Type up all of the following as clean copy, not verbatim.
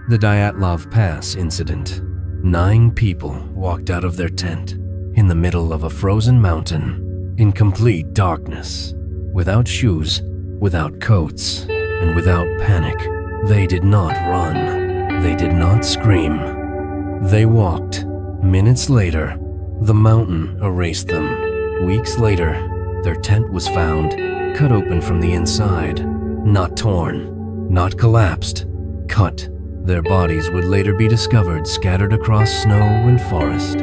The Dyatlov Pass Incident. 9 people walked out of their tent in the middle of a frozen mountain in complete darkness, without shoes, without coats, and without panic. They did not run. They did not scream. They walked. Minutes later, the mountain erased them. Weeks later, their tent was found, cut open from the inside, not torn, not collapsed, cut. Their bodies would later be discovered scattered across snow and forest.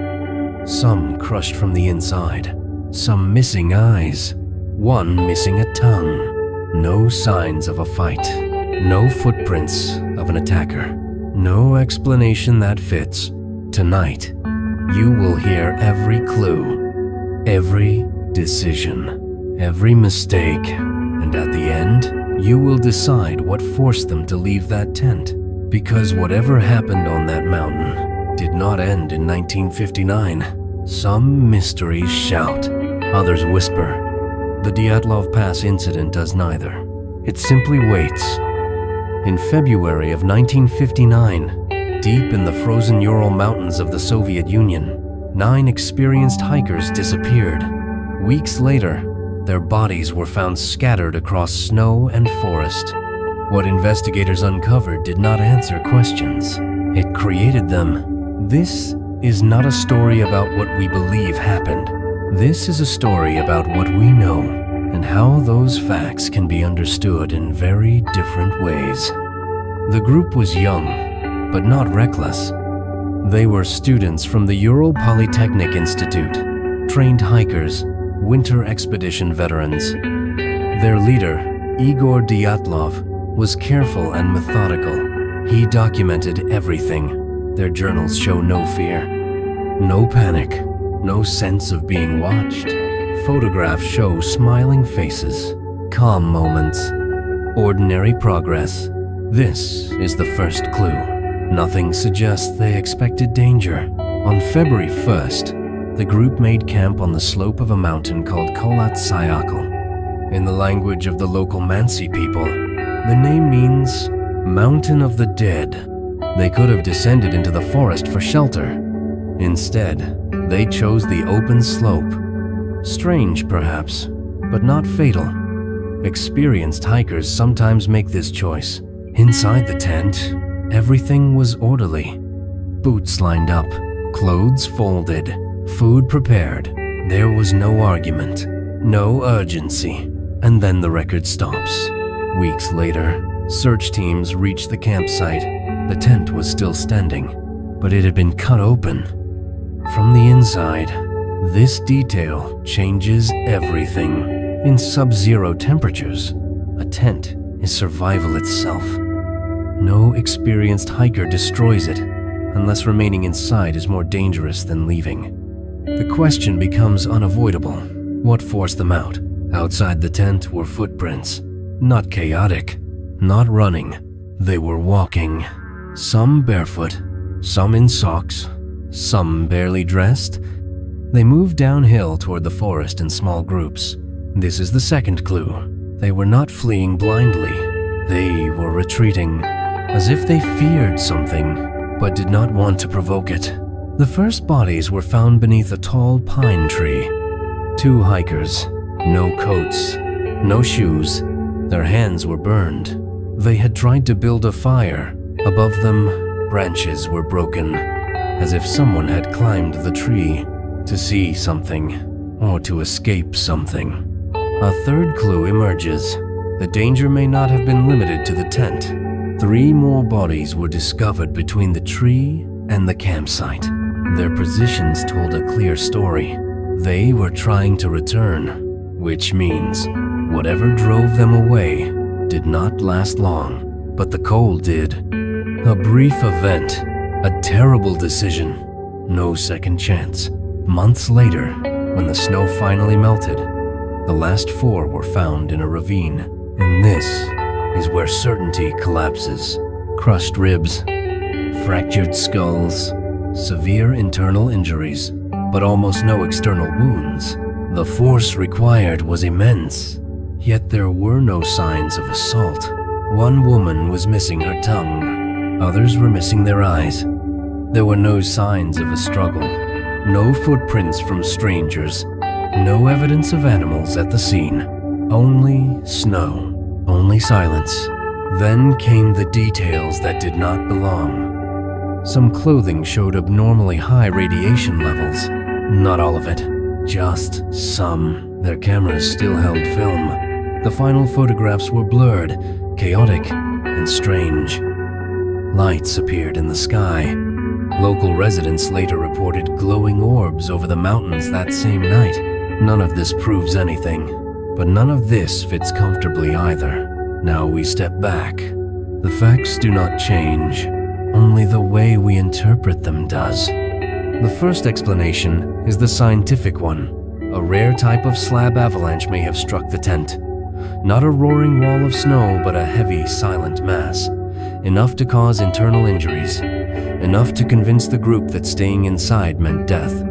Some crushed from the inside, some missing eyes, one missing a tongue. No signs of a fight, no footprints of an attacker, no explanation that fits. Tonight, you will hear every clue, every decision, every mistake, and at the end, you will decide what forced them to leave that tent. Because whatever happened on that mountain did not end in 1959. Some mysteries shout, others whisper. The Dyatlov Pass Incident does neither. It simply waits. In February of 1959, deep in the frozen Ural Mountains of the Soviet Union, 9 experienced hikers disappeared. Weeks later, their bodies were found scattered across snow and forest. What investigators uncovered did not answer questions. It created them. This is not a story about what we believe happened. This is a story about what we know and how those facts can be understood in very different ways. The group was young, but not reckless. They were students from the Ural Polytechnic Institute, trained hikers, winter expedition veterans. Their leader, Igor Dyatlov, was careful and methodical. He documented everything. Their journals show no fear, no panic, no sense of being watched. Photographs show smiling faces, calm moments, ordinary progress. This is the first clue. Nothing suggests they expected danger. On February 1st, the group made camp on the slope of a mountain called Kholat Syakhl. In the language of the local Mansi people, the name means Mountain of the Dead. They could have descended into the forest for shelter. Instead, they chose the open slope. Strange, perhaps, but not fatal. Experienced hikers sometimes make this choice. Inside the tent, everything was orderly. Boots lined up, clothes folded, food prepared. There was no argument, no urgency. And then the record stops. Weeks later, search teams reached the campsite. The tent was still standing, but it had been cut open. From the inside, this detail changes everything. In sub-zero temperatures, a tent is survival itself. No experienced hiker destroys it, unless remaining inside is more dangerous than leaving. The question becomes unavoidable. What forced them out? Outside the tent were footprints. Not chaotic, not running. They were walking. Some barefoot, some in socks, some barely dressed. They moved downhill toward the forest in small groups. This is the second clue. They were not fleeing blindly. They were retreating, as if they feared something, but did not want to provoke it. The first bodies were found beneath a tall pine tree. 2 hikers, no coats, no shoes. Their hands were burned. They had tried to build a fire. Above them, branches were broken, as if someone had climbed the tree to see something or to escape something. A third clue emerges. The danger may not have been limited to the tent. 3 more bodies were discovered between the tree and the campsite. Their positions told a clear story. They were trying to return, which means whatever drove them away did not last long, but the cold did. A brief event, a terrible decision, no second chance. Months later, when the snow finally melted, the last 4 were found in a ravine. And this is where certainty collapses. Crushed ribs, fractured skulls, severe internal injuries, but almost no external wounds. The force required was immense. Yet there were no signs of assault. One woman was missing her tongue. Others were missing their eyes. There were no signs of a struggle, no footprints from strangers, no evidence of animals at the scene. Only snow, only silence. Then came the details that did not belong. Some clothing showed abnormally high radiation levels. Not all of it, just some. Their cameras still held film. The final photographs were blurred, chaotic, and strange. Lights appeared in the sky. Local residents later reported glowing orbs over the mountains that same night. None of this proves anything, but none of this fits comfortably either. Now we step back. The facts do not change, only the way we interpret them does. The first explanation is the scientific one. A rare type of slab avalanche may have struck the tent. Not a roaring wall of snow, but a heavy, silent mass. Enough to cause internal injuries. Enough to convince the group that staying inside meant death.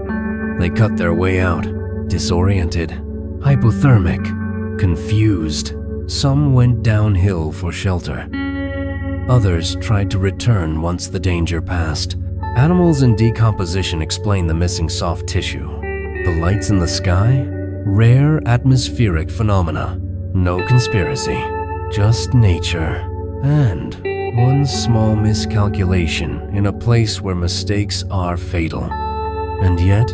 They cut their way out, disoriented, hypothermic, confused. Some went downhill for shelter. Others tried to return once the danger passed. Animals in decomposition explain the missing soft tissue. The lights in the sky? Rare atmospheric phenomena. No conspiracy, just nature. And one small miscalculation in a place where mistakes are fatal. And yet,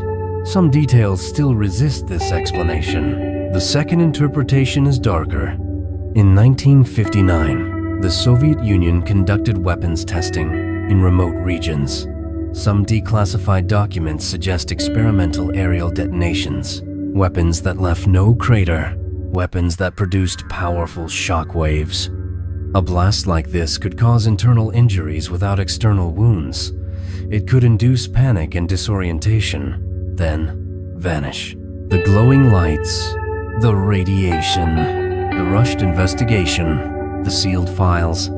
some details still resist this explanation. The second interpretation is darker. In 1959, the Soviet Union conducted weapons testing in remote regions. Some declassified documents suggest experimental aerial detonations, weapons that left no crater, weapons that produced powerful shock waves. A blast like this could cause internal injuries without external wounds. It could induce panic and disorientation, then vanish. The glowing lights, the radiation, the rushed investigation, the sealed files.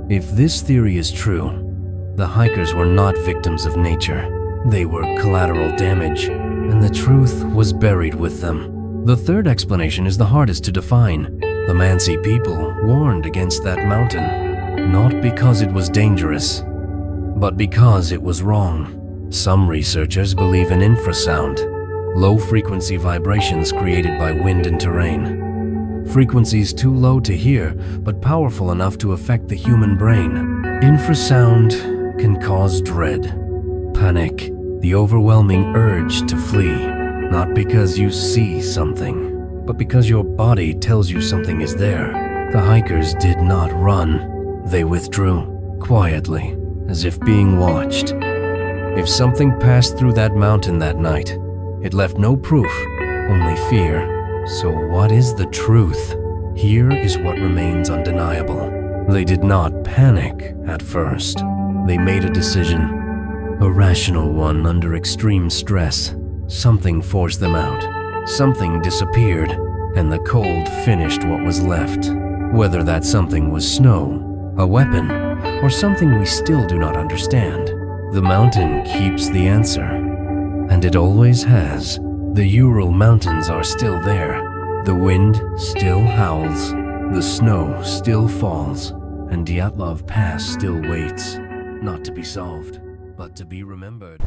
If this theory is true, the hikers were not victims of nature. They were collateral damage, and the truth was buried with them. The third explanation is the hardest to define. The Mansi people warned against that mountain, not because it was dangerous, but because it was wrong. Some researchers believe in infrasound, low-frequency vibrations created by wind and terrain. Frequencies too low to hear, but powerful enough to affect the human brain. Infrasound can cause dread, panic, the overwhelming urge to flee, not because you see something, but because your body tells you something is there. The hikers did not run. They withdrew, quietly, as if being watched. If something passed through that mountain that night, it left no proof, only fear. So what is the truth? Here is what remains undeniable. They did not panic at first. They made a decision, a rational one under extreme stress. Something forced them out. Something disappeared, and the cold finished what was left. Whether that something was snow, a weapon, or something we still do not understand, the mountain keeps the answer. And it always has. The Ural Mountains are still there. The wind still howls. The snow still falls. And Dyatlov Pass still waits. Not to be solved, but to be remembered.